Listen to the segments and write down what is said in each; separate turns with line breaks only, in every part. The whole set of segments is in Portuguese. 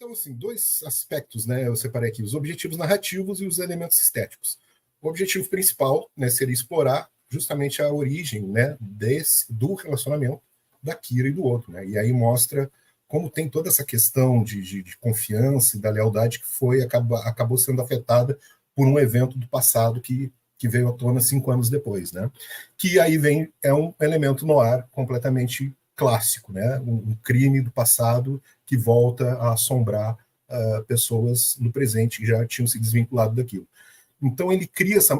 Então, assim, dois aspectos, né? Eu separei aqui, os objetivos narrativos e os elementos estéticos. O objetivo principal, né, seria explorar justamente a origem, né, do relacionamento da Kira e do outro, né? E aí mostra como tem toda essa questão de confiança e da lealdade que acabou sendo afetada por um evento do passado que veio à tona 5 anos depois, né? Que aí é um elemento noir completamente clássico, né? Um crime do passado que volta a assombrar pessoas no presente que já tinham se desvinculado daquilo. Então ele cria essa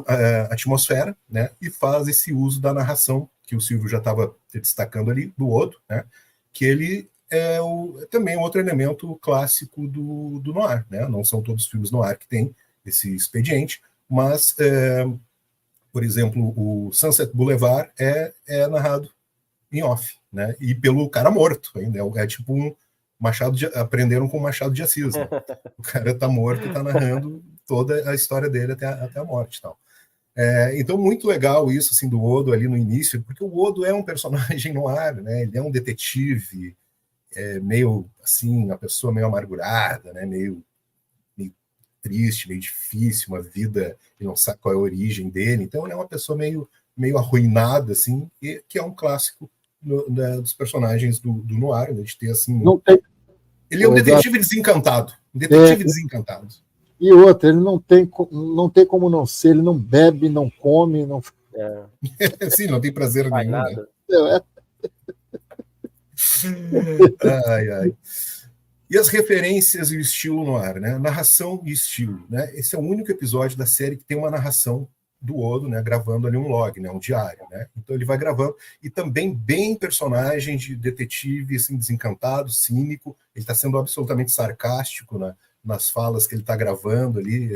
atmosfera, né? E faz esse uso da narração que o Silvio já estava destacando ali do Odo, né? Que ele é também outro elemento clássico do noir, né? Não são todos os filmes noir que têm esse expediente, mas por exemplo, o Sunset Boulevard é narrado em off, né? E pelo cara morto ainda. É tipo um aprenderam com o Machado de Assis, né? O cara tá morto e tá narrando toda a história dele até a morte e tal. Então, muito legal isso, assim, do Odo ali no início, porque o Odo é um personagem no ar, né? Ele é um detetive, meio, assim, uma pessoa meio amargurada, né? Meio triste, meio difícil, uma vida, ele não sabe qual é a origem dele, então ele é uma pessoa meio arruinada, assim, que é um clássico dos personagens do noir, né, de ter, assim...
Não tem...
Ele é um detetive desencantado. Um detetive desencantado.
E outra, ele não tem como não ser, ele não bebe, não come, não...
Sim, não tem prazer nenhum.
Nada.
Né? Ai, ai. E as referências e o estilo no ar, né? Narração e estilo, né? Esse é o único episódio da série que tem uma narração do Odo, né? Gravando ali um log, né? Um diário, né? Então ele vai gravando e também bem personagem de detetive, assim, desencantado, cínico. Ele está sendo absolutamente sarcástico, né? Nas falas que ele está gravando ali,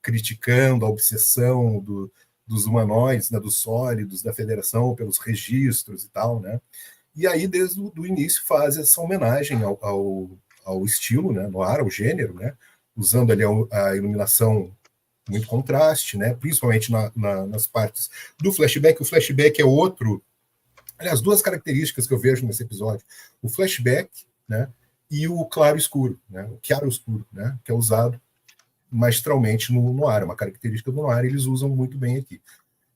criticando a obsessão dos humanoides, né? Dos sólidos da Federação pelos registros e tal, né? E aí desde o início faz essa homenagem ao estilo, né, no ar, ao gênero, né, usando ali a iluminação muito contraste, né, principalmente nas partes do flashback. O flashback é outro, aliás, duas características que eu vejo nesse episódio: o flashback, né, e o claro escuro, né, o chiaro escuro, né, que é usado magistralmente no ar, uma característica do noir, eles usam muito bem aqui.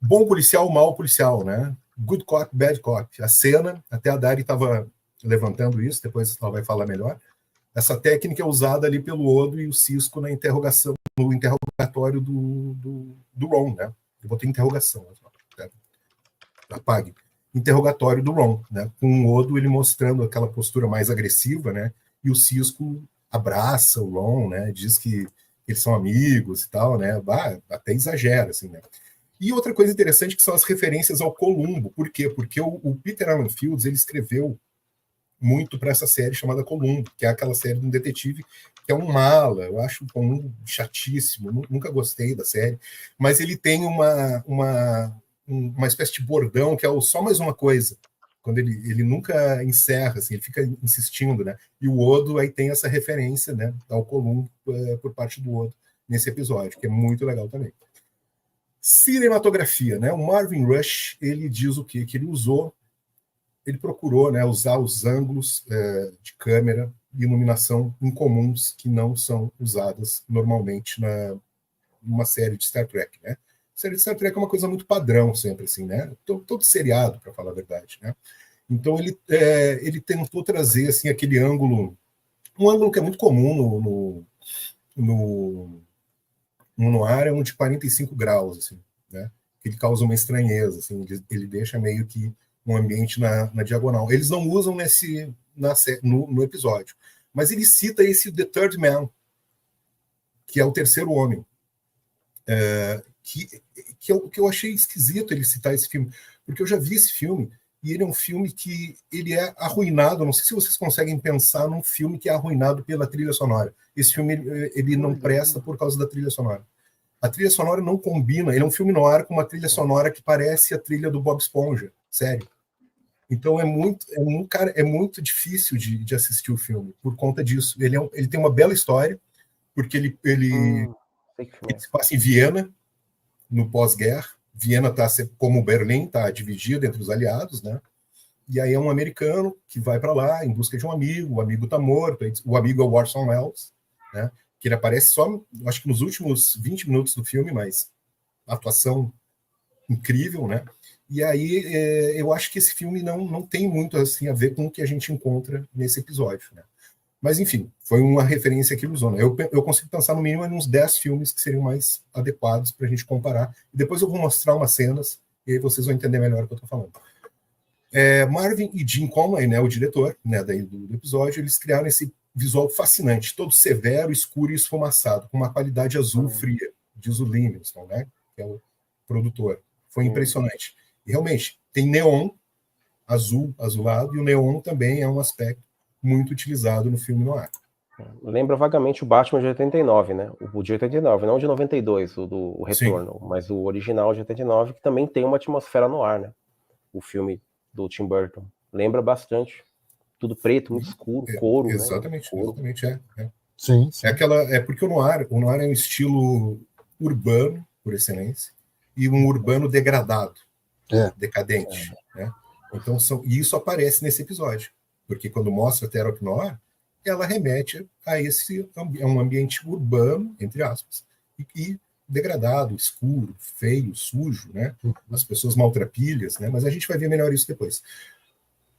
Bom policial, mau policial, né, good cop, bad cop. A cena, até a Dari estava levantando isso, depois ela vai falar melhor. Essa técnica é usada ali pelo Odo e o Sisko no interrogatório do Ron, né? Eu botei interrogação, apague. Interrogatório do Ron, né? Com o Odo ele mostrando aquela postura mais agressiva, né? E o Sisko abraça o Ron, né? Diz que eles são amigos e tal, né? Até exagera, assim, né? E outra coisa interessante que são as referências ao Columbo. Por quê? Porque o Peter Allen Fields ele escreveu muito para essa série chamada Columbo, que é aquela série de um detetive que é um mala. Eu acho o Columbo chatíssimo, nunca gostei da série, mas ele tem uma espécie de bordão que é só mais uma coisa, quando ele nunca encerra, assim, ele fica insistindo, né? E o Odo aí tem essa referência, né, ao Columbo por parte do Odo nesse episódio, que é muito legal também. Cinematografia, né? O Marvin Rush, ele diz o quê? Que ele procurou, né, usar os ângulos de câmera e iluminação incomuns que não são usadas normalmente numa série de Star Trek, né? A série de Star Trek é uma coisa muito padrão sempre, assim, né? Todo seriado, para falar a verdade, né? Então ele tentou trazer assim aquele ângulo, um ângulo que é muito comum no noir, é um de 45 graus, assim, né? Que ele causa uma estranheza, assim, ele deixa meio que um ambiente na diagonal. Eles não usam no episódio, mas ele cita esse The Third Man, que é o terceiro homem, que eu achei esquisito ele citar esse filme, porque eu já vi esse filme, e ele é um filme que ele é arruinado. Não sei se vocês conseguem pensar num filme que é arruinado pela trilha sonora. Esse filme ele não presta por causa da trilha sonora. A trilha sonora não combina. Ele é um filme noir com uma trilha sonora que parece a trilha do Bob Esponja, sério. Então é muito difícil de assistir o filme por conta disso. Ele tem uma bela história, porque ele se passa em Viena, no pós-guerra. Viena está como Berlim, está dividida entre os aliados, né? E aí é um americano que vai para lá em busca de um amigo, o amigo está morto, o amigo é o Orson Welles, né? Que ele aparece só, acho que nos últimos 20 minutos do filme, mas atuação incrível, né? E aí eu acho que esse filme não tem muito assim a ver com o que a gente encontra nesse episódio, né? Mas enfim, foi uma referência que ele usou, né? Eu consigo pensar no mínimo em uns 10 filmes que seriam mais adequados para a gente comparar. E depois eu vou mostrar umas cenas e aí vocês vão entender melhor o que eu estou falando. Marvin e Jim Conway, né, o diretor, né, do episódio, eles criaram esse visual fascinante, todo severo, escuro e esfumaçado, com uma qualidade azul fria, diz o Livingston, né, que é o produtor. Foi impressionante. E realmente, tem neon, azulado, e o neon também é um aspecto muito utilizado no filme noir.
Lembra vagamente o Batman de 89, né? O de 89, não o de 92, o Retorno, sim, mas o original de 89, que também tem uma atmosfera noir, né? O filme do Tim Burton. Lembra bastante. Tudo preto, muito escuro, couro,
exatamente,
né?
Exatamente,
Sim, sim.
É porque o noir é um estilo urbano, por excelência, e um urbano degradado, decadente, né? Então, e isso aparece nesse episódio, porque quando mostra a Terra Noir, ela remete a um ambiente urbano, entre aspas, e degradado, escuro, feio, sujo, né? As pessoas maltrapilhas, né? Mas a gente vai ver melhor isso depois.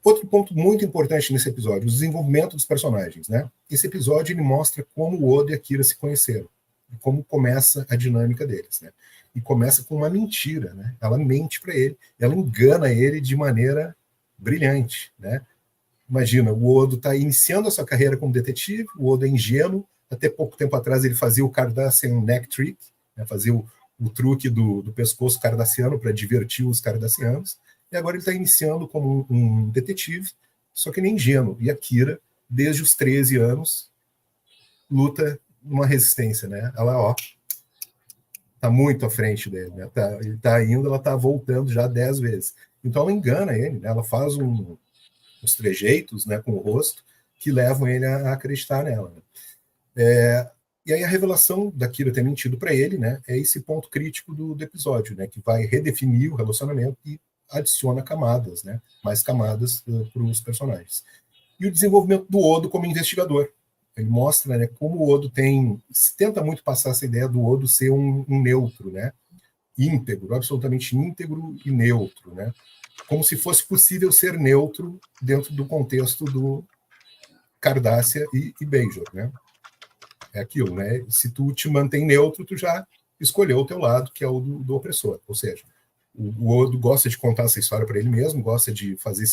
Outro ponto muito importante nesse episódio, o desenvolvimento dos personagens, né? Esse episódio ele mostra como o Odo e a Kira se conheceram, e como começa a dinâmica deles, né? E começa com uma mentira, né? Ela mente para ele, ela engana ele de maneira brilhante, né? Imagina, o Odo está iniciando a sua carreira como detetive, o Odo é ingênuo, até pouco tempo atrás ele fazia o Cardassian Neck Trick, né, fazia o truque do pescoço cardassiano para divertir os cardassianos, e agora ele está iniciando como um detetive, só que nem ingênuo. E a Kira, desde os 13 anos, luta numa resistência, né? Ela, está muito à frente dele, né? Ele está indo, ela está voltando já 10 vezes. Então ela engana ele, né? Ela faz uns trejeitos, né, com o rosto, que levam ele a acreditar nela. Né? E aí a revelação da Kira ter mentido para ele, né, é esse ponto crítico do episódio, né, que vai redefinir o relacionamento e adiciona camadas, né, mais camadas para os personagens. E o desenvolvimento do Odo como investigador. Ele mostra, né, como o Odo tenta muito passar essa ideia do Odo ser um neutro, né, íntegro, absolutamente íntegro e neutro, né, como se fosse possível ser neutro dentro do contexto do Cardassia e Bajor, né? É aquilo, né? Se tu te mantém neutro, tu já escolheu o teu lado, que é o do opressor. Ou seja, o Odo gosta de contar essa história para ele mesmo, gosta de fazer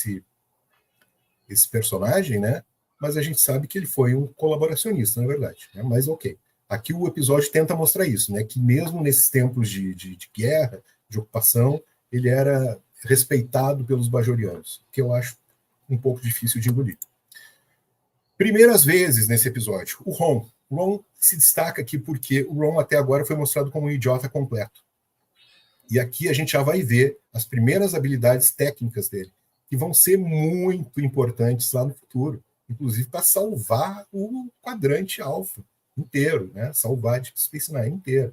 esse personagem, né? Mas a gente sabe que ele foi um colaboracionista, na verdade. Né? Mas ok. Aqui o episódio tenta mostrar isso, né? Que mesmo nesses tempos de guerra, de ocupação, ele era respeitado pelos bajorianos, que eu acho um pouco difícil de engolir. Primeiras vezes nesse episódio, o Ron. O Ron se destaca aqui porque o Ron até agora foi mostrado como um idiota completo. E aqui a gente já vai ver as primeiras habilidades técnicas dele, que vão ser muito importantes lá no futuro, inclusive para salvar o quadrante alfa inteiro, né? Salvar a Space Nine inteira.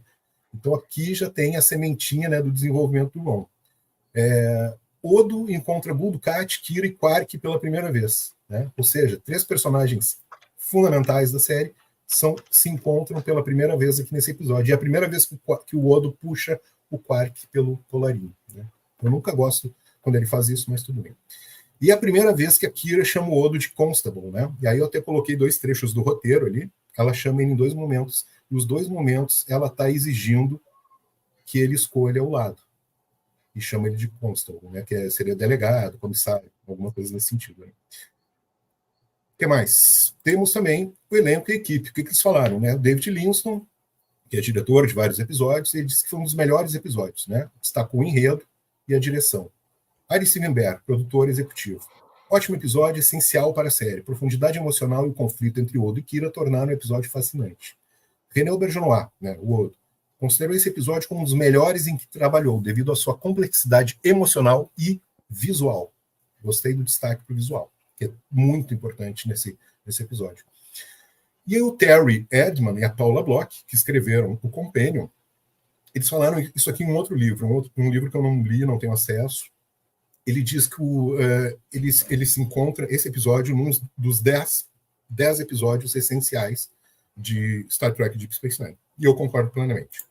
Então aqui já tem a sementinha, né, do desenvolvimento do Ron. Odo encontra Gul Dukat, Kira e Quark pela primeira vez. Né? Ou seja, 3 personagens fundamentais da série se encontram pela primeira vez aqui nesse episódio. E é a primeira vez que o Odo puxa o Quark pelo colarinho. Né? Eu nunca gosto quando ele faz isso, mas tudo bem. E é a primeira vez que a Kira chama o Odo de Constable. Né? E aí eu até coloquei 2 trechos do roteiro ali. Ela chama ele em 2 momentos. E os 2 momentos ela está exigindo que ele escolha o lado. E chama ele de Constable, né? Que seria delegado, comissário, alguma coisa nesse sentido. Né? O que mais? Temos também o elenco e a equipe. O que eles falaram? Né? O David Livingston, que é diretor de vários episódios, ele disse que foi um dos melhores episódios. Né? Destacou o enredo e a direção. Ari Silverberg, produtor executivo. Ótimo episódio, essencial para a série. Profundidade emocional e o conflito entre Odo e Kira tornaram o episódio fascinante. René Auberjonois, né, o Odo, considerou esse episódio como um dos melhores em que trabalhou, devido à sua complexidade emocional e visual. Gostei do destaque para o visual, que é muito importante nesse episódio. E aí o Terry Edman e a Paula Bloch, que escreveram o Companion, eles falaram isso aqui em um outro livro, um livro que eu não li, não tenho acesso. ele diz que ele se encontra, esse episódio, num dos 10 episódios essenciais de Star Trek Deep Space Nine. E eu concordo plenamente.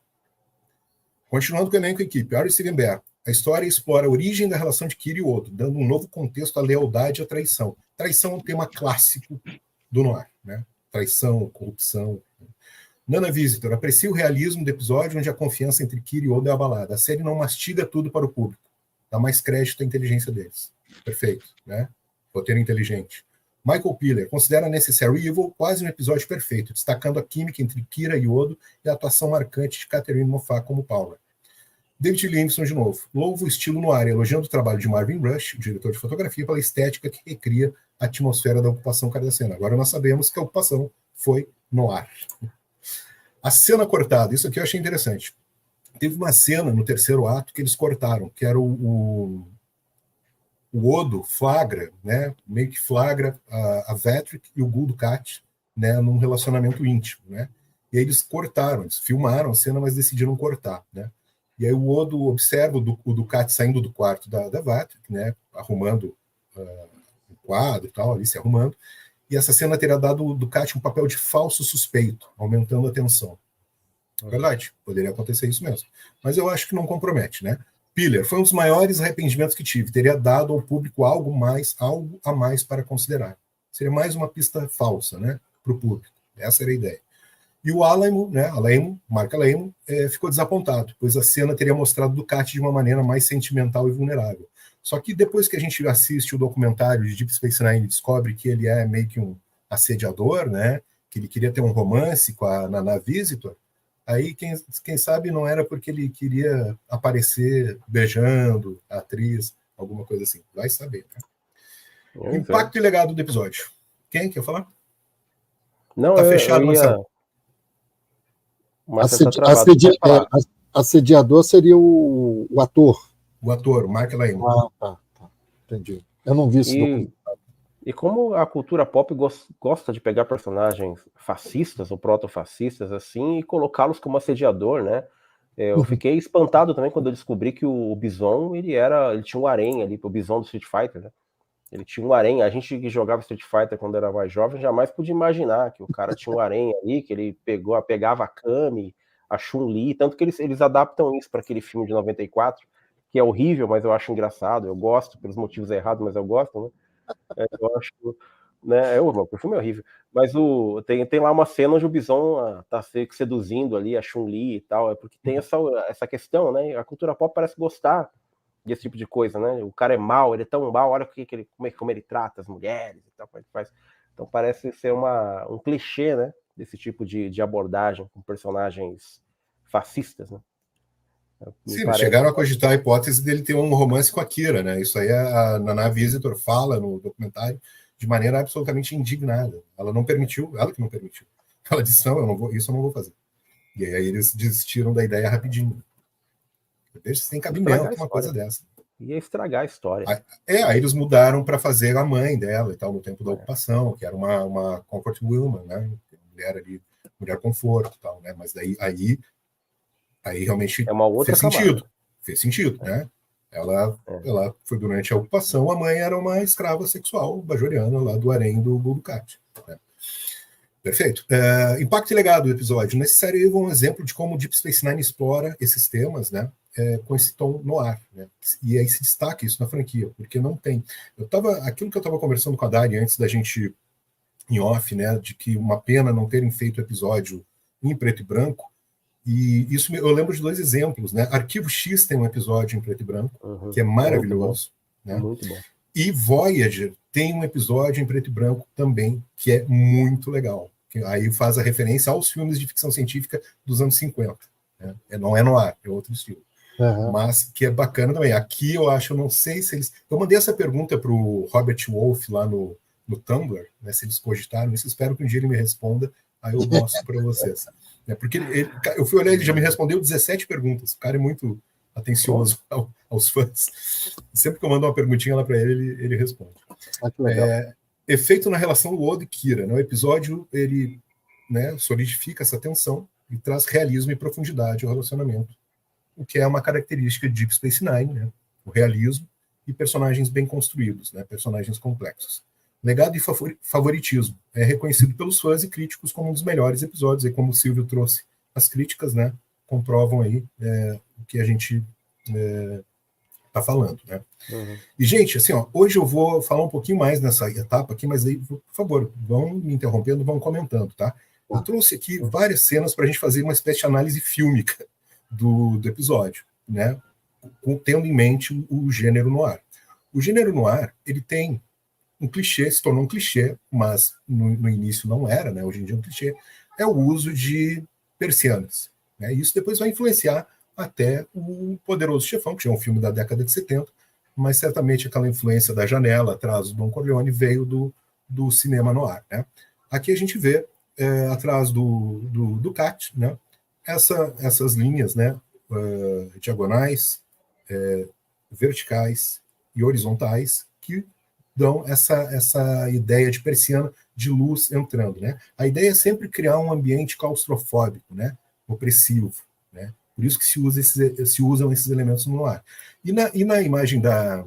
Continuando com o elenco e equipe, Ari Steven Behr. A história explora a origem da relação de Kira e Odo, dando um novo contexto à lealdade e à traição. Traição é um tema clássico do noir, né? Traição, corrupção. Nana Visitor. Aprecia o realismo do episódio onde a confiança entre Kira e Odo é abalada. A série não mastiga tudo para o público. Dá mais crédito à inteligência deles. Perfeito, né? Roteiro inteligente. Michael Piller considera Necessary Evil quase um episódio perfeito, destacando a química entre Kira e Odo e a atuação marcante de Catherine Moffat como Paula. David Livingston, de novo, louva o estilo no ar, elogiando o trabalho de Marvin Rush, o diretor de fotografia, pela estética que recria a atmosfera da ocupação cardassiana. Agora nós sabemos que a ocupação foi no ar. A cena cortada, isso aqui eu achei interessante. Teve uma cena no terceiro ato que eles cortaram, que era o Odo flagra, né, meio que flagra a Vetric e o Gul Dukat, né, num relacionamento íntimo, né? E aí eles cortaram, eles filmaram a cena, mas decidiram cortar, né? E aí o Odo observa o Dukat saindo do quarto da Vetric, né, arrumando o quadro e tal, ali se arrumando, e essa cena teria dado ao Dukat um papel de falso suspeito, aumentando a tensão. Verdade, poderia acontecer isso mesmo. Mas eu acho que não compromete, né? Piller, foi um dos maiores arrependimentos que tive. Teria dado ao público algo a mais para considerar. Seria mais uma pista falsa, né? Para o público. Essa era a ideia. E o Alaimo, né? Mark Alaimo, ficou desapontado, pois a cena teria mostrado Dukat de uma maneira mais sentimental e vulnerável. Só que depois que a gente assiste o documentário de Deep Space Nine e descobre que ele é meio que um assediador, né? Que ele queria ter um romance com a Nana Visitor. Aí, quem sabe não era porque ele queria aparecer beijando a atriz, alguma coisa assim. Vai saber, né? Impacto e legado do episódio. Quem quer falar?
Não,
tá fechado,
Marcelo.
Assediador seria o ator.
O ator, o Mark Lane.
Tá. Entendi. Eu não vi esse documentário.
E como a cultura pop gosta de pegar personagens fascistas ou proto-fascistas assim e colocá-los como assediador, né? Eu fiquei espantado também quando eu descobri que o Bison, ele tinha um harém ali, o Bison do Street Fighter, né? Ele tinha um harém. A gente que jogava Street Fighter quando era mais jovem jamais podia imaginar que o cara tinha um harém ali, que ele pegava a Kami, a Chun-Li, tanto que eles adaptam isso para aquele filme de 94, que é horrível, mas eu acho engraçado, eu gosto, pelos motivos errados, mas eu gosto, né? Eu acho, né? O filme é horrível, mas tem lá uma cena onde o Bison tá seduzindo ali a Chun-Li e tal, é porque tem essa questão, né? A cultura pop parece gostar desse tipo de coisa, né? O cara é mau, ele é tão mau, olha como ele trata as mulheres e tal, como ele faz. Então parece ser um clichê, né? Desse tipo de abordagem com personagens fascistas, né?
Sim, eles chegaram a cogitar a hipótese dele ter um romance com a Kira, né? Isso aí a Nana Visitor fala no documentário de maneira absolutamente indignada. Ela que não permitiu. Ela disse, não, isso eu não vou fazer. E aí eles desistiram da ideia rapidinho. Deixa se tem cabimento uma coisa dessa.
Ia estragar a história.
Aí eles mudaram para fazer a mãe dela e tal, no tempo da ocupação, que era uma comfort woman, né? Mulher conforto e tal, né? Mas aí realmente fez sentido, né? Ela foi durante a ocupação, a mãe era uma escrava sexual bajoriana lá do harém do Gul Dukat, né? Perfeito. Impacto e legado do episódio. Necessary Evil é um exemplo de como Deep Space Nine explora esses temas, né? Com esse tom no ar, né? E aí se destaca isso na franquia, porque não tem. Aquilo que eu estava conversando com a Dari antes da gente em off, né? De que uma pena não terem feito o episódio em preto e branco. E isso eu lembro de 2 exemplos, né? Arquivo X tem um episódio em preto e branco, que é maravilhoso, né?
Muito bom.
E Voyager tem um episódio em preto e branco também, que é muito legal. Que aí faz a referência aos filmes de ficção científica dos anos 50. Né? Não é noir, é outro estilo. Mas que é bacana também. Aqui eu não sei se eles... Eu mandei essa pergunta para o Robert Wolff lá no Tumblr, né, se eles cogitaram isso, espero que um dia ele me responda, aí eu mostro para vocês. Porque eu fui olhar, ele já me respondeu 17 perguntas. O cara é muito atencioso aos fãs. Sempre que eu mando uma perguntinha lá para ele responde.
Que legal.
Efeito na relação do Odo e Kira. No episódio, ele, né, solidifica essa tensão e traz realismo e profundidade ao relacionamento, o que é uma característica de Deep Space Nine, né? O realismo e personagens bem construídos, né? Personagens complexos. Legado e favoritismo é reconhecido pelos fãs e críticos como um dos melhores episódios, e como o Silvio trouxe as críticas, né? Comprovam aí o que a gente está falando, né? E, gente, assim, ó, hoje eu vou falar um pouquinho mais nessa etapa aqui, mas aí, por favor, vão me interrompendo, vão comentando, tá? Eu trouxe aqui várias cenas para a gente fazer uma espécie de análise fílmica do episódio, né? Tendo em mente o gênero noir. O gênero noir, ele tem um clichê, se tornou um clichê, mas no início não era, né? Hoje em dia é um clichê, é o uso de persianas, né? Isso depois vai influenciar até o Poderoso Chefão, que já é um filme da década de 70, mas certamente aquela influência da Janela atrás do Don Corleone veio do cinema noir, né? Aqui a gente vê atrás do Cat, né? Essas linhas, né? Diagonais, verticais e horizontais que dão essa ideia de persiana de luz entrando, né? A ideia é sempre criar um ambiente claustrofóbico, né? Opressivo, né? Por isso que se usam esses elementos no ar. E na imagem da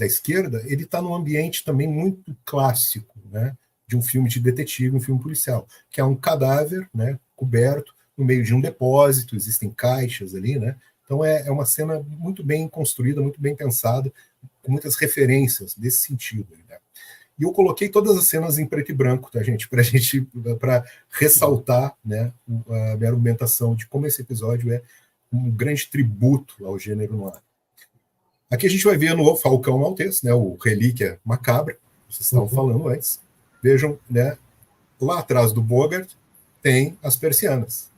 esquerda, ele está num ambiente também muito clássico, né? De um filme de detetive, um filme policial, que é um cadáver, né? Coberto no meio de um depósito, existem caixas ali, né? Então é uma cena muito bem construída, muito bem pensada, com muitas referências desse sentido, né? E eu coloquei todas as cenas em preto e branco, tá, gente? Para ressaltar, né, a minha argumentação de como esse episódio é um grande tributo ao gênero noir. Aqui a gente vai ver no Falcão Maltês, né, o Relíquia Macabra, que vocês estavam falando antes. Vejam, né, lá atrás do Bogart tem as persianas.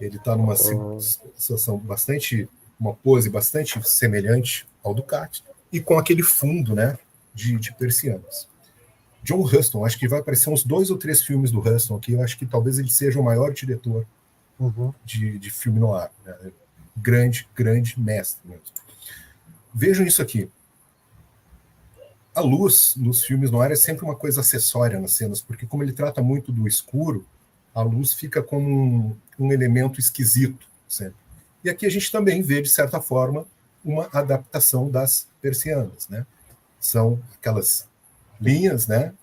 Ele está numa situação uma pose bastante semelhante ao do Cat, e com aquele fundo, né, de persianas. John Huston, acho que vai aparecer uns 2 ou 3 filmes do Huston aqui, eu acho que talvez ele seja o maior diretor de filme noir, né? Grande mestre mesmo. Vejam isso aqui. A luz nos filmes noir é sempre uma coisa acessória nas cenas, porque como ele trata muito do escuro, a luz fica como um elemento esquisito sempre. E aqui a gente também vê, de certa forma, uma adaptação das persianas, né? São aquelas linhas, né,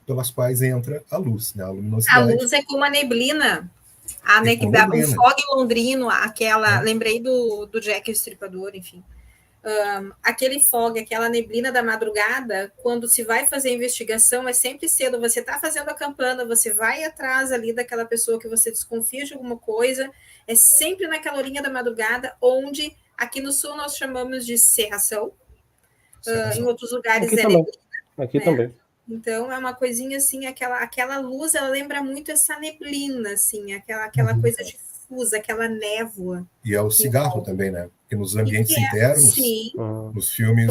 pelas quais entra a luz, né, a luminosidade.
A luz é como a neblina, o fog londrino, aquela, lembrei do Jack o Estripador, enfim. Aquele fog, aquela neblina da madrugada, quando se vai fazer a investigação, é sempre cedo, você está fazendo a campana, você vai atrás ali daquela pessoa que você desconfia de alguma coisa, é sempre naquela horinha da madrugada, onde aqui no sul nós chamamos de cerração. Em outros lugares
aqui também. Neblina. Aqui também.
Então é uma coisinha assim, aquela luz, ela lembra muito essa neblina, assim, aquela coisa difusa, aquela névoa.
E é o cigarro também, né? Porque nos ambientes internos, nos filmes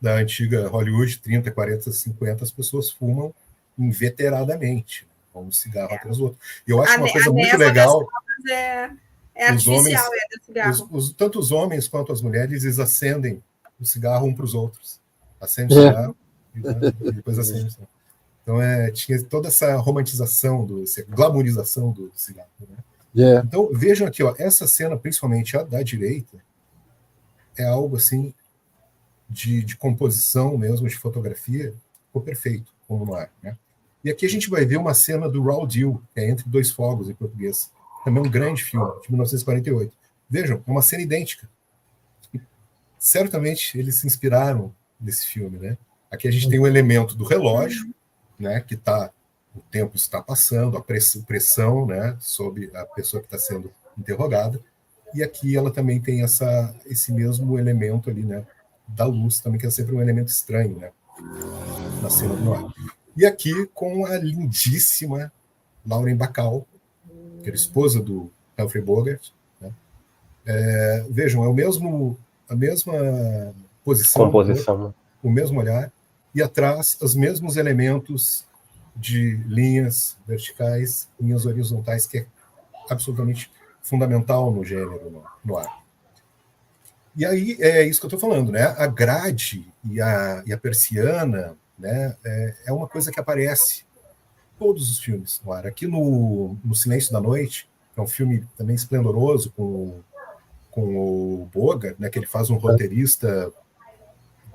da antiga Hollywood, 30, 40, 50, as pessoas fumam inveteradamente, como um cigarro atrás do outro. E eu acho uma coisa muito legal.
É artificial, do cigarro.
Tanto os homens quanto as mulheres, eles acendem o cigarro um para os outros. Acende o cigarro e depois acende. Então tinha toda essa romantização, essa glamorização do cigarro, né? Então vejam aqui, ó, essa cena, principalmente a da direita, é algo assim de composição mesmo, de fotografia, ficou perfeito como no ar, né? E aqui a gente vai ver uma cena do Raw Deal, que é Entre Dois Fogos em português, também um grande filme de 1948. Vejam, é uma cena idêntica. E, certamente eles se inspiraram nesse filme, né? Aqui a gente tem o elemento do relógio, né, que o tempo está passando, a pressão, né, sobre a pessoa que está sendo interrogada, e aqui ela também tem esse mesmo elemento ali, né, da luz, também que é sempre um elemento estranho, né, na cena do noir. E aqui com a lindíssima Lauren Bacall, que era esposa do Humphrey Bogart, né? Vejam, é a mesma posição,
composição,
o mesmo olhar, e atrás os mesmos elementos de linhas verticais, linhas horizontais, que é absolutamente fundamental no gênero noir. E aí é isso que eu estou falando, né? A grade e a persiana, né, é uma coisa que aparece em todos os filmes noir. Aqui no Silêncio da Noite, que é um filme também esplendoroso, com com o Bogart, né, que ele faz um roteirista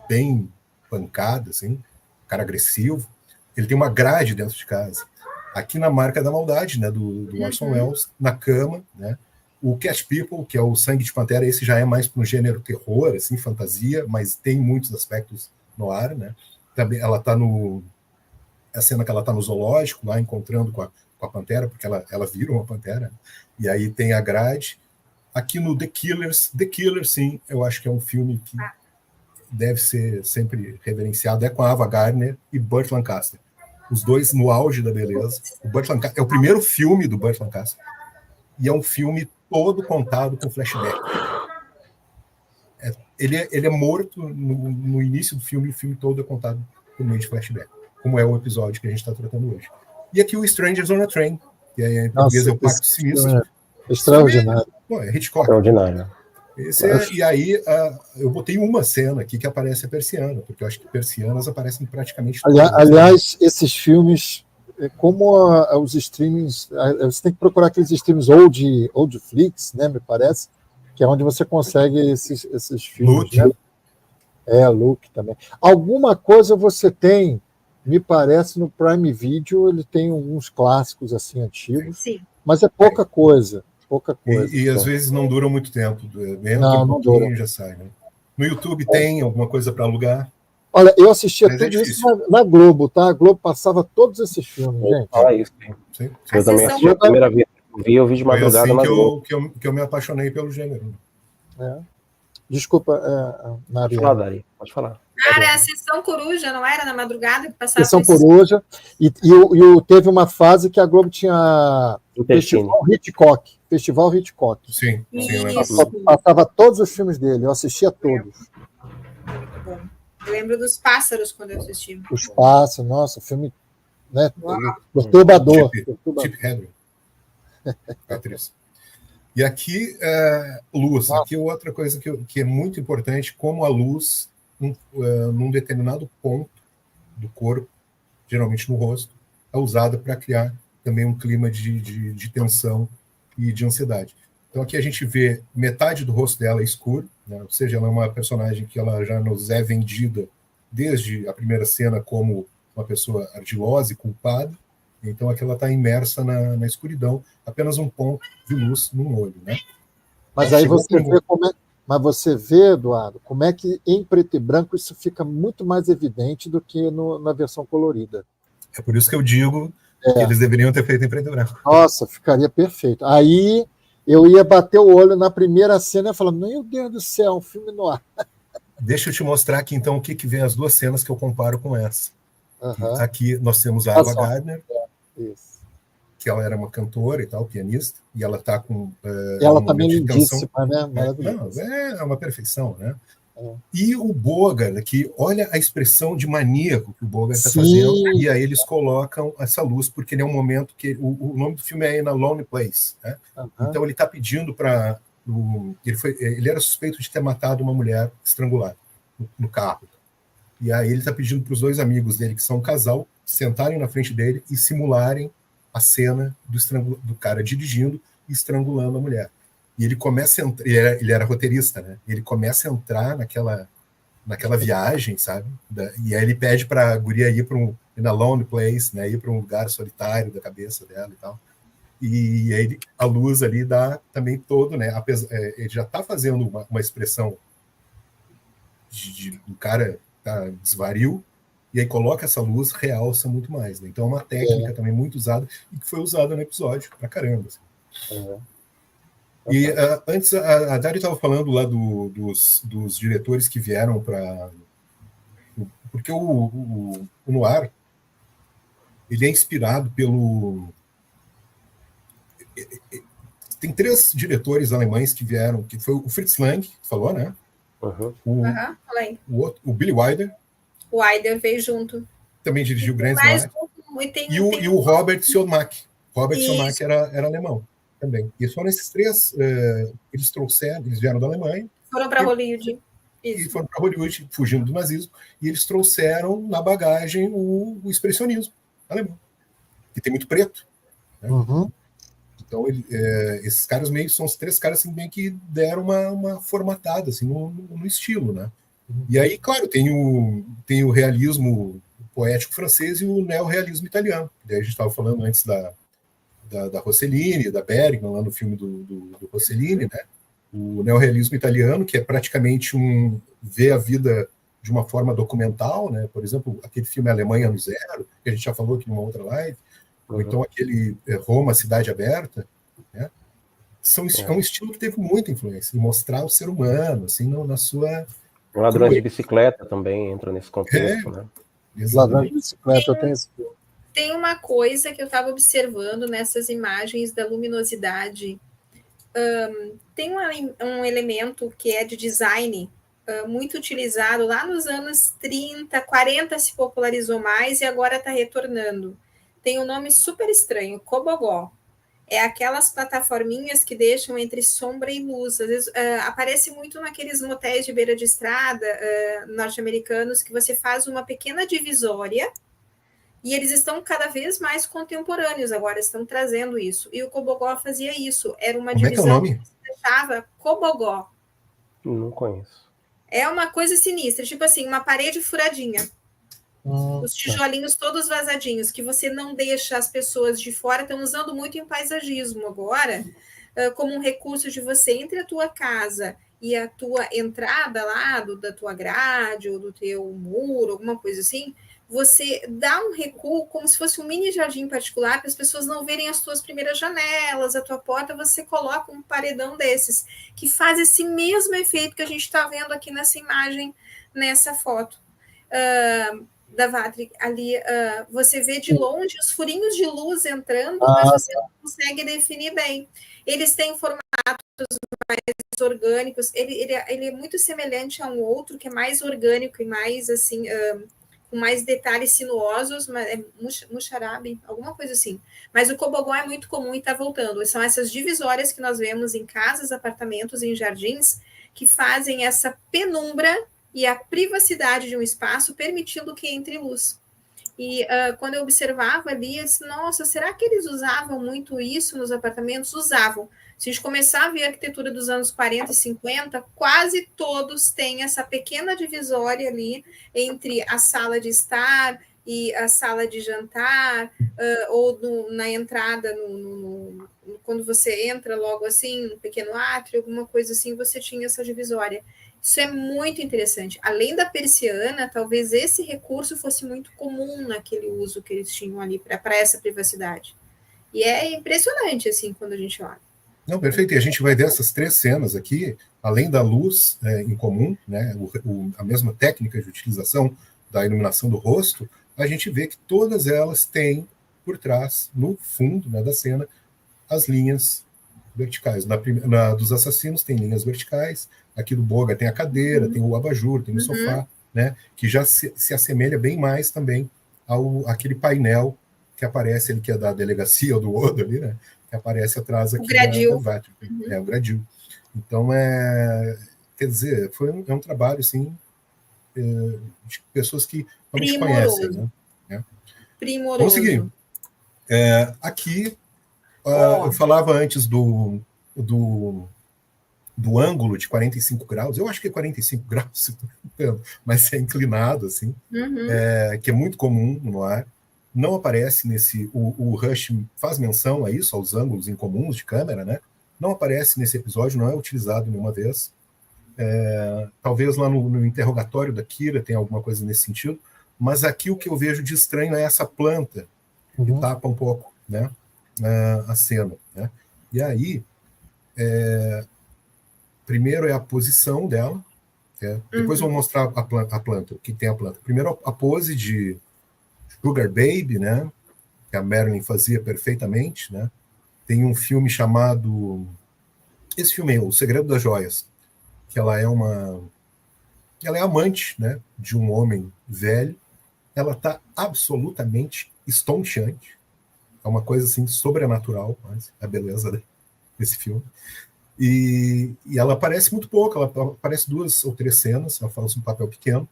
bem pancada, assim, cara agressivo. Ele tem uma grade dentro de casa. Aqui na Marca da Maldade, né, do Orson Welles, na cama, né? O Cat People, que é o Sangue de Pantera, esse já é mais para um gênero terror, assim, fantasia, mas tem muitos aspectos no ar, né? Também ela tá a cena que ela tá no zoológico, lá encontrando com a pantera, porque ela vira uma pantera, e aí tem a grade. Aqui no The Killers, sim, eu acho que é um filme que deve ser sempre reverenciado, é com a Ava Gardner e Burt Lancaster. Os dois no auge da beleza. O Burt Lancaster é o primeiro filme do Burt Lancaster, e é um filme todo contado com flashback. Ele é morto no início do filme, e o filme todo é contado por meio de flashback, como é o episódio que a gente está tratando hoje. E aqui o Strangers on a Train, que em português é o Pacto Sinistro.
Extraordinário.
É Hitchcock.
Extraordinário.
E aí eu botei uma cena aqui que aparece a persiana, porque eu acho que persianas aparecem praticamente todas.
Aliás, esses filmes, como os streamings, você tem que procurar aqueles streams old flicks, né, me parece, que é onde você consegue esses filmes.
Luke.
Né? Luke também. Alguma coisa você tem, me parece, no Prime Video, ele tem alguns clássicos assim antigos,
Sim.
mas é pouca coisa.
E às vezes não duram muito tempo.
Não dura.
Já sai, né? No YouTube tem alguma coisa para alugar?
Olha, eu assistia tudo isso na Globo, tá? A Globo passava todos esses filmes, gente.
Isso.
Sim.
Eu também assisti a primeira vez. Eu vi de madrugada,
assim
mas
que eu me apaixonei pelo gênero.
Desculpa, Maria.
Pode falar.
Era a Sessão Coruja, não era na madrugada que passava?
Sessão Coruja. E teve uma fase que a Globo tinha Festival Hitchcock.
Sim.
Passava todos os filmes dele, eu assistia todos.
Muito bom. Eu lembro dos Pássaros quando eu assisti.
Os Pássaros, nossa, filme, né, perturbador.
Chip Hedren. Atriz. E aqui, luz. Aqui outra coisa que é muito importante, como a luz, num determinado ponto do corpo, geralmente no rosto, é usada para criar também um clima de tensão e de ansiedade. Então aqui a gente vê metade do rosto dela escuro, né? Ou seja, ela é uma personagem que ela já nos é vendida desde a primeira cena como uma pessoa ardilosa e culpada. Então aqui ela está imersa na escuridão, apenas um ponto de luz no olho, né?
Mas aí você vê, Eduardo, como é que em preto e branco isso fica muito mais evidente do que na versão colorida.
É por isso que eu digo que eles deveriam ter feito em preto e branco.
Nossa, ficaria perfeito. Aí eu ia bater o olho na primeira cena e falar, meu Deus do céu, um filme no ar.
Deixa eu te mostrar aqui, então, o que vem as duas cenas que eu comparo com essa. Aqui nós temos a Ava Gardner, que ela era uma cantora e tal, pianista, e ela está com...
ela também lindíssima, né?
Maravilhosa. É uma perfeição, né? E o Bogart aqui, olha a expressão de maníaco que o Bogart está fazendo, e aí eles colocam essa luz, porque ele é um momento que... O nome do filme é In a Lonely Place, né? Então ele está pedindo para... Ele era suspeito de ter matado uma mulher estrangulada no carro. E aí ele está pedindo para os dois amigos dele, que são um casal, sentarem na frente dele e simularem a cena do cara dirigindo e estrangulando a mulher. E ele começa a entrar, ele era roteirista, né? Ele começa a entrar naquela viagem, sabe? E aí ele pede para a guria ir para in a lonely place, né? Ir para um lugar solitário da cabeça dela e tal. E aí a luz ali dá também todo, né? Ele já está fazendo uma expressão do cara tá desvario, e aí coloca essa luz, realça muito mais, né? Então é uma técnica também muito usada e que foi usada no episódio pra caramba. Assim. E antes a Dari estava falando lá dos diretores que vieram para... Porque o Noir, ele é inspirado pelo... Tem 3 diretores alemães que vieram, que foi o Fritz Lang, que falou, né? O Billy Wilder.
O Wilder veio junto.
Também dirigiu Grandes Noir. E o Robert Siodmak. Robert Siodmak era alemão também. E foram esses 3, eles vieram da Alemanha.
Foram para Hollywood.
E foram para Hollywood, fugindo do nazismo, e eles trouxeram na bagagem o expressionismo alemão, que tem muito preto. Né? Então, esses caras meio são os 3 caras assim, meio que deram uma formatada assim, no estilo, né? E aí, claro, tem o realismo poético francês e o neorrealismo italiano. Daí a gente estava falando antes da Rossellini, da Bergman, lá no filme do Rossellini, né? O neorrealismo italiano, que é praticamente ver a vida de uma forma documental, né? Por exemplo, aquele filme Alemanha no Zero, que a gente já falou aqui numa outra live, ou então aquele Roma, Cidade Aberta, né? É um estilo que teve muita influência em mostrar o ser humano, assim, na sua...
Ladrões de Bicicleta também entra nesse contexto, né?
Ladrões de Bicicleta, eu tenho esse...
Tem uma coisa que eu estava observando nessas imagens da luminosidade. Tem um elemento que é de design muito utilizado lá nos anos 30, 40 se popularizou mais e agora está retornando. Tem um nome super estranho, Cobogó. É aquelas plataforminhas que deixam entre sombra e luz. Às vezes aparece muito naqueles motéis de beira de estrada norte-americanos que você faz uma pequena divisória e eles estão cada vez mais contemporâneos agora, estão trazendo isso. E o Cobogó fazia isso. Era uma divisão
que
se deixava Cobogó.
Não conheço.
É uma coisa sinistra, tipo assim, uma parede furadinha. Os tijolinhos todos vazadinhos, que você não deixa as pessoas de fora, estão usando muito em paisagismo agora, como um recurso de você, entre a tua casa e a tua entrada lá, da tua grade ou do teu muro, alguma coisa assim, você dá um recuo como se fosse um mini jardim particular, para as pessoas não verem as tuas primeiras janelas, a tua porta, você coloca um paredão desses, que faz esse mesmo efeito que a gente está vendo aqui nessa imagem, nessa foto. Da Vatri, ali você vê de longe os furinhos de luz entrando, mas você não consegue definir bem. Eles têm formatos mais orgânicos, ele é muito semelhante a um outro que é mais orgânico e mais assim, com mais detalhes sinuosos, mas é muxarabe, alguma coisa assim. Mas o Cobogó é muito comum e está voltando. São essas divisórias que nós vemos em casas, apartamentos, em jardins, que fazem essa penumbra e a privacidade de um espaço, permitindo que entre luz. E quando eu observava ali, eu disse, nossa, será que eles usavam muito isso nos apartamentos? Usavam. Se a gente começar a ver a arquitetura dos anos 40 e 50, quase todos têm essa pequena divisória ali entre a sala de estar e a sala de jantar, ou na entrada, quando você entra logo assim, no pequeno átrio, alguma coisa assim, você tinha essa divisória. Isso é muito interessante. Além da persiana, talvez esse recurso fosse muito comum naquele uso que eles tinham ali para essa privacidade. E é impressionante, assim, quando a gente olha.
Não, perfeito. E a gente vai ver essas 3 cenas aqui, além da luz em comum, né, a mesma técnica de utilização da iluminação do rosto, a gente vê que todas elas têm por trás, no fundo, né, da cena, as linhas verticais. Dos assassinos tem linhas verticais, aqui do Boga tem a cadeira, tem o abajur, tem o sofá, né, que já se assemelha bem mais também àquele painel que aparece ali, que é da delegacia ou do Odo ali, né, que aparece atrás aqui da Vatri. É o gradil. Então, quer dizer, é um trabalho, assim, de pessoas que realmente conhecem, né?
Primoroso.
Vamos seguir. Aqui, eu falava antes do ângulo de 45 graus, eu acho que é 45 graus, mas é inclinado, assim, que é muito comum no ar. Não aparece o Rush faz menção a isso, aos ângulos incomuns de câmera, né? Não aparece nesse episódio, não é utilizado nenhuma vez. Talvez lá no interrogatório da Kira tenha alguma coisa nesse sentido, mas aqui o que eu vejo de estranho é essa planta que tapa um pouco, né, a cena, né? E aí, primeiro é a posição dela, depois eu vou mostrar a planta, o que tem a planta. Primeiro a pose de Sugar Baby, né, que a Marilyn fazia perfeitamente, né? Tem um filme chamado... Esse filme é O Segredo das Joias, que ela é amante, né, de um homem velho. Ela está absolutamente estonteante. É uma coisa assim sobrenatural, mas a beleza desse filme. E ela aparece muito pouco, ela aparece 2 ou 3 cenas, ela faz um papel pequeno.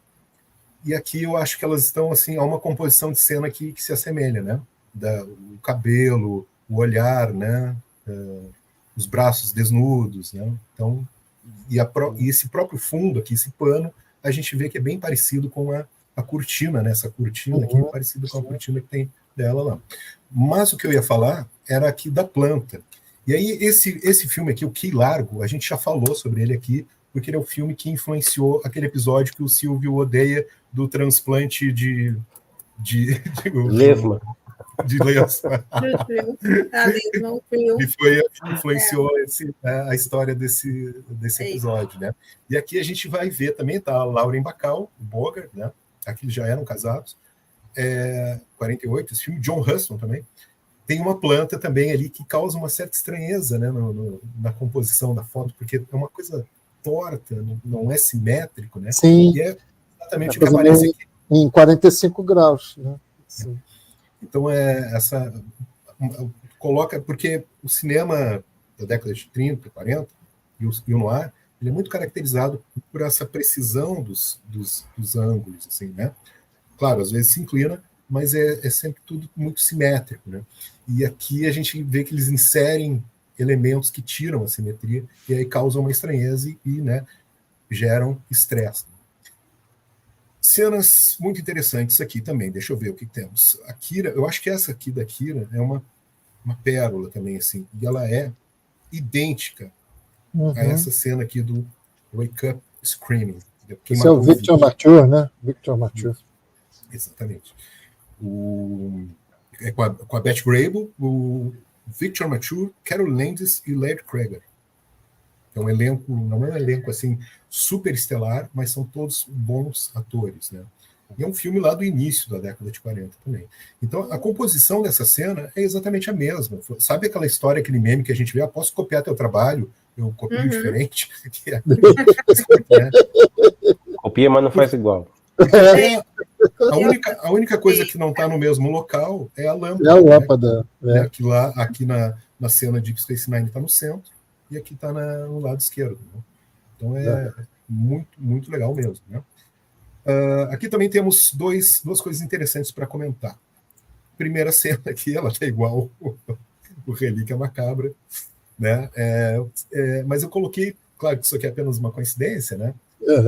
E aqui eu acho que elas estão assim, há uma composição de cena que se assemelha, né? O cabelo, o olhar, né? os braços desnudos, né? Então, e esse próprio fundo aqui, esse pano, a gente vê que é bem parecido com a cortina, né? Essa cortina aqui é parecida com a cortina que tem dela lá. Mas o que eu ia falar era aqui da planta. E aí, esse filme aqui, o Key Largo, a gente já falou sobre ele aqui, porque ele é o filme que influenciou aquele episódio que o Silvio odeia do transplante de
lesma.
De lesma. E influenciou a história desse episódio, né? E aqui a gente vai ver também, tá a Lauren Bacall, o Bogart, né? Aqui eles já eram casados. 48, esse filme, John Huston também. Tem uma planta também ali que causa uma certa estranheza, né, na composição da foto, porque é uma coisa torta, não é simétrico, né?
Sim.
E é exatamente o que aparece aqui.
Em 45 graus, né? Sim.
Então, coloca, porque o cinema da década de 30, 40, e o noir, ele é muito caracterizado por essa precisão dos ângulos, assim, né? Claro, às vezes se inclina, mas é sempre tudo muito simétrico, né? E aqui a gente vê que eles inserem elementos que tiram a simetria e aí causam uma estranheza e né, geram estresse. Cenas muito interessantes aqui também. Deixa eu ver o que temos. A Kira, eu acho que essa aqui da Kira é uma pérola também, assim, e ela é idêntica a essa cena aqui do Wake Up Screaming.
Esse é o Victor Mature, né? Victor Mature.
Exatamente. Com a Beth Grable, o Victor Mature, Carol Landis e Laird Cregar. É um elenco, não é um elenco assim super estelar, mas são todos bons atores, né? E é um filme lá do início da década de 40 também. Então, a composição dessa cena é exatamente a mesma. Sabe aquela história, aquele meme que a gente vê, posso copiar teu trabalho? Eu copio diferente.
Copia, mas não faz igual.
A única coisa que não está no mesmo local é a lâmpada.
É a lâmpada.
Né? Aqui na cena de Deep Space Nine está no centro e aqui está no lado esquerdo. Né? Então é muito, muito legal mesmo. Né? Aqui também temos duas coisas interessantes para comentar. Primeira cena aqui, ela está igual o Relíquia Macabra. Né? Mas eu coloquei, claro que isso aqui é apenas uma coincidência, né?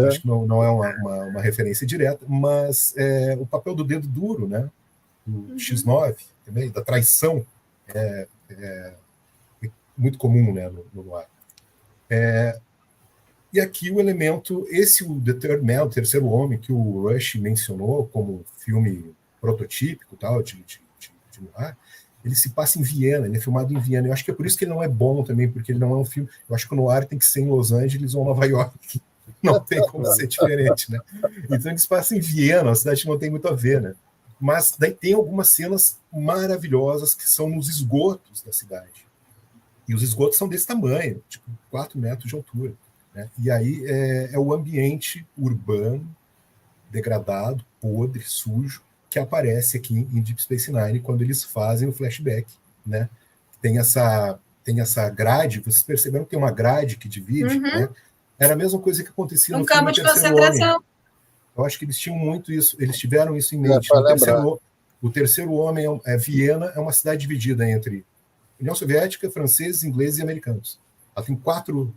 Acho que não é uma referência direta, mas o papel do dedo duro, né? Do X9, também, da traição, é muito comum, né, no noir. E aqui o elemento, o The Third Man, o Terceiro Homem, que o Rush mencionou como filme prototípico tal, de noir, ele se passa em Viena, ele é filmado em Viena. Eu acho que é por isso que ele não é bom também, porque ele não é um filme... Eu acho que o noir tem que ser em Los Angeles ou Nova York. Não tem como ser diferente, né? Então ele se passa em Viena, uma cidade que não tem muito a ver, né? Mas daí tem algumas cenas maravilhosas que são nos esgotos da cidade. E os esgotos são desse tamanho, tipo 4 metros de altura. Né? E aí é o ambiente urbano, degradado, podre, sujo, que aparece aqui em Deep Space Nine quando eles fazem o flashback. Né? Tem essa grade, vocês perceberam que tem uma grade que divide, né? Era a mesma coisa que acontecia no
campo de concentração.
Eu acho que eles tinham muito isso, eles tiveram isso em mente. O terceiro homem, Viena, é uma cidade dividida entre União Soviética, franceses, ingleses e americanos. Ela tem quatro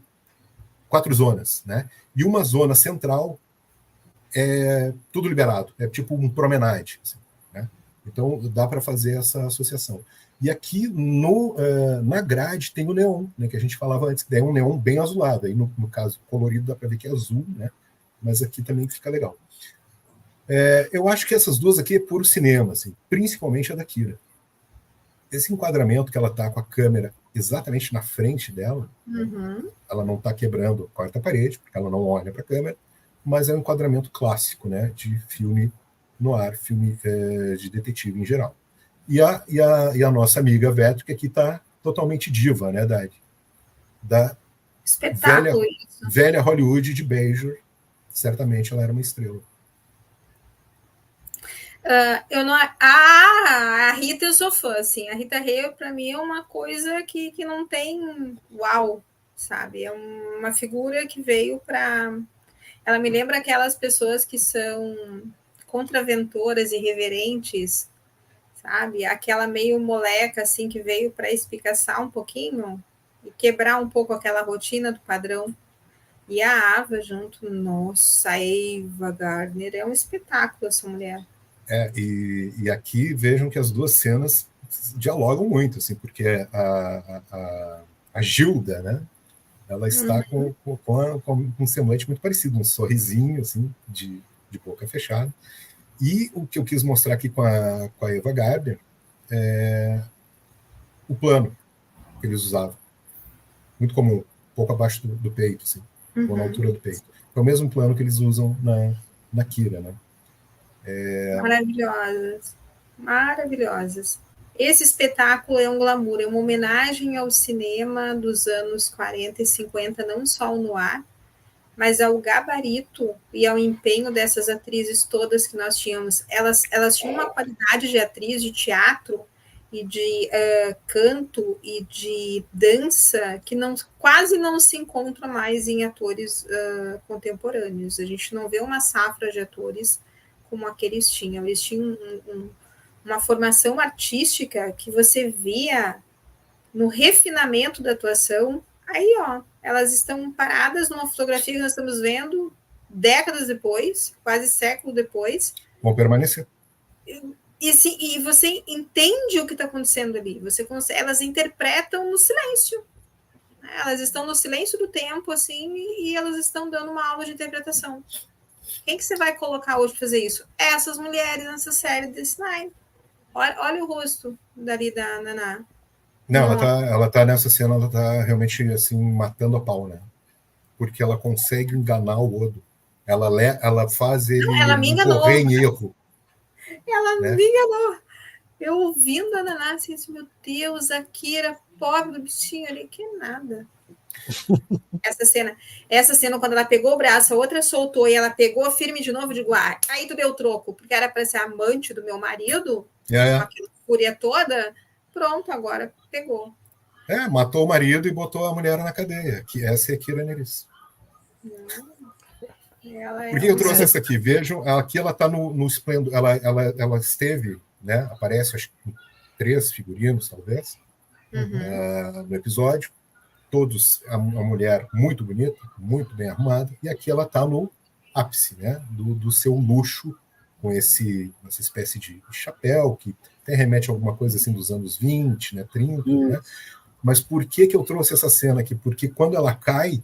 zonas, né? E uma zona central é tudo liberado, é tipo um promenade. Assim, né? Então dá para fazer essa associação. E aqui na grade tem o neon, né, que a gente falava antes, que é um neon bem azulado. Aí, no caso, colorido dá para ver que é azul, né? Mas aqui também fica legal. Eu acho que essas duas aqui é puro cinema, assim, principalmente a da Kira. Esse enquadramento que ela está com a câmera exatamente na frente dela, ela não está quebrando a quarta parede, porque ela não olha para a câmera, mas é um enquadramento clássico, né, de filme noir, filme de detetive em geral. E a nossa amiga Vetro, que aqui está totalmente diva, né, da velha Hollywood de Beijo. Certamente ela era uma estrela.
A Rita eu sou fã, assim. A Rita Hayworth, para mim, é uma coisa que não tem uau, sabe? É uma figura que veio para... Ela me lembra aquelas pessoas que são contraventoras, irreverentes, sabe? Aquela meio moleca, assim, que veio para espicaçar um pouquinho e quebrar um pouco aquela rotina do padrão. E a Ava junto, nossa, a Ava Gardner é um espetáculo essa mulher.
E aqui vejam que as duas cenas dialogam muito, assim, porque a Gilda, né? Ela está com um semblante muito parecido, um sorrisinho, assim, de boca fechada. E o que eu quis mostrar aqui com a Ava Gardner é o plano que eles usavam. Muito comum, um pouco abaixo do peito, assim, ou na altura do peito. É o mesmo plano que eles usam na Kira, né?
Maravilhosas. Maravilhosas. Esse espetáculo é um glamour, é uma homenagem ao cinema dos anos 40 e 50, não só ao noir, mas ao gabarito e ao empenho dessas atrizes todas que nós tínhamos. Elas tinham uma qualidade de atriz, de teatro e de canto e de dança que quase não se encontra mais em atores contemporâneos. A gente não vê uma safra de atores como aqueles tinham. Eles tinham uma formação artística que você via no refinamento da atuação. Aí, ó, elas estão paradas numa fotografia que nós estamos vendo décadas depois, quase século depois.
Vão permanecer.
E você entende o que está acontecendo ali. Elas interpretam no silêncio. Elas estão no silêncio do tempo, assim, e elas estão dando uma aula de interpretação. Quem que você vai colocar hoje para fazer isso? Essas mulheres nessa série desse Nine. Olha o rosto dali da Naná.
Não, ela tá nessa cena, ela tá realmente assim, matando a pau, né? Porque ela consegue enganar o Odo. Ela faz ele correr em erro.
Ela me enganou. Eu ouvindo a Naná assim, meu Deus, a Kira, pobre do bichinho ali, que nada. Essa cena, quando ela pegou o braço, a outra soltou e ela pegou firme de novo, digo, aí tu deu troco, porque era para ser amante do meu marido, com aquela fúria toda, pronto, agora pegou.
Matou o marido e botou a mulher na cadeia, que essa é a Kira Nerys. Por que eu trouxe essa aqui? Vejam, aqui ela está no esplendor, ela esteve, né, aparece, acho que 3 figurinos, talvez, no episódio, todos, a mulher muito bonita, muito bem arrumada, e aqui ela está no ápice, né, do seu luxo, com essa espécie de chapéu, que até remete a alguma coisa assim dos anos 20, né, 30, né? Mas por que eu trouxe essa cena aqui? Porque quando ela cai,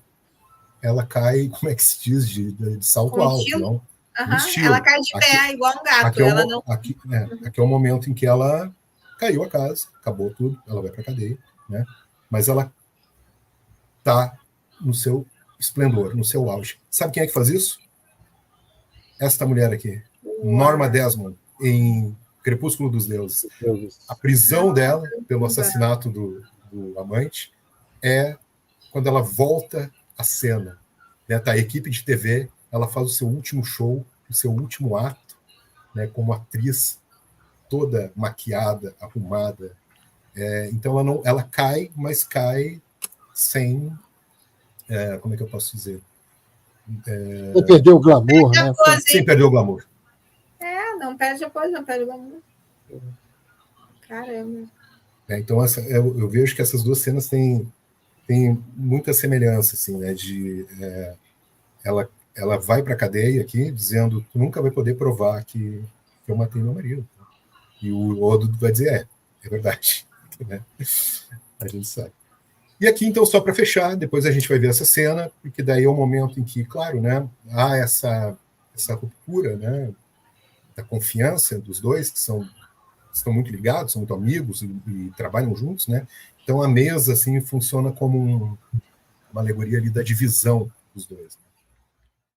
como é que se diz, de salto alto, não?
Ela cai de pé, igual um gato.
Aqui é o momento em que ela caiu a casa, acabou tudo, ela vai para a cadeia, né? Mas ela está no seu esplendor, no seu auge. Sabe quem é que faz isso? Esta mulher aqui, Norma Desmond, em Crepúsculo dos Deuses. A prisão dela pelo assassinato do amante é quando ela volta à cena. Né? Tá, a equipe de TV, ela faz o seu último show, o seu último ato, né, como atriz, toda maquiada, arrumada. Então ela cai, mas cai sem... como é que eu posso dizer?
Sem perder o glamour, né?
Sem perder o glamour.
Não perde a pose, não perde o glamour. Caramba.
Então, eu vejo que essas duas cenas têm muita semelhança, assim, né? Ela vai para a cadeia aqui dizendo: tu nunca vai poder provar que eu matei meu marido. E o Odo vai dizer: é verdade. Né? A gente sabe. E aqui, então, só para fechar, depois a gente vai ver essa cena, porque daí é o momento em que, claro, né, há essa ruptura, né, da confiança dos dois, que estão muito ligados, são muito amigos e trabalham juntos, né? Então a mesa assim funciona como uma alegoria ali da divisão dos dois.